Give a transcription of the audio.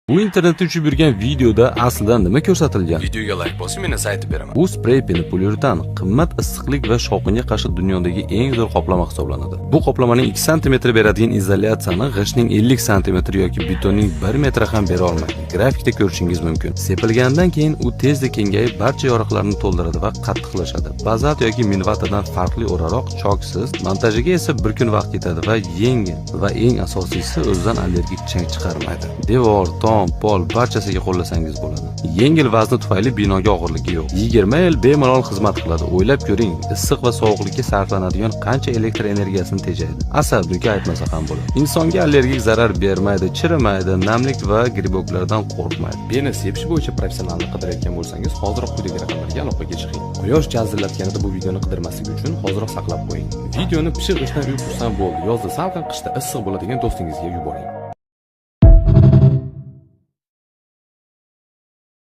Bu internetda uchib yurgan videoda aslida nima ko'rsatilgan? Videoga like bosib, men esa aytib beraman. Bu sprey poliuretan qimmat issiqlik va shovqinga qarshi dunyodagi eng zo'r qoplama hisoblanadi. Bu qoplamaning 2 sm beradigan izolyatsiyani g'ishtning 50 sm yoki betonning 1 metr ham bera olmaydi. Grafikda ko'rishingiz mumkin. Sepilgandan keyin u tezda kengayib, barcha yoriqlarni to'ldiradi va qattiqlashadi. Bazalt yoki minvatadan farqli o'raroq, choksiz, montajiga esa bir kun vaqt ketadi va yengil va eng asosiysi o'zidan allergik chang chiqarmaydi. Devor, pol barchasiga qo'llasangiz bo'ladi. Yengil vazni tufayli binoga og'irligi yo'q. 20 yil bemalol xizmat qiladi. O'ylab ko'ring, issiq va sovuqlikka sarflanadigan qancha elektr energiyasini tejaydi. Asabiga aytmasa ham bo'ladi. Insonga allergik zarar bermaydi, chirimaydi, namlik va griboklardan qo'rqmaydi. Beni sepish bo'yicha professionalni qidirayotgan bo'lsangiz, hozirroq quyidagi raqamlarga aloqaga chiqing. Quyosh jazillatganida bu videoni qidirmaslik uchun hozirroq saqlab qo'ying. Videoni pishiq ishdan uyqusidan bo'ldi. Yozda salqin, qishda issiq bo'ladigan do'stingizga yuboring.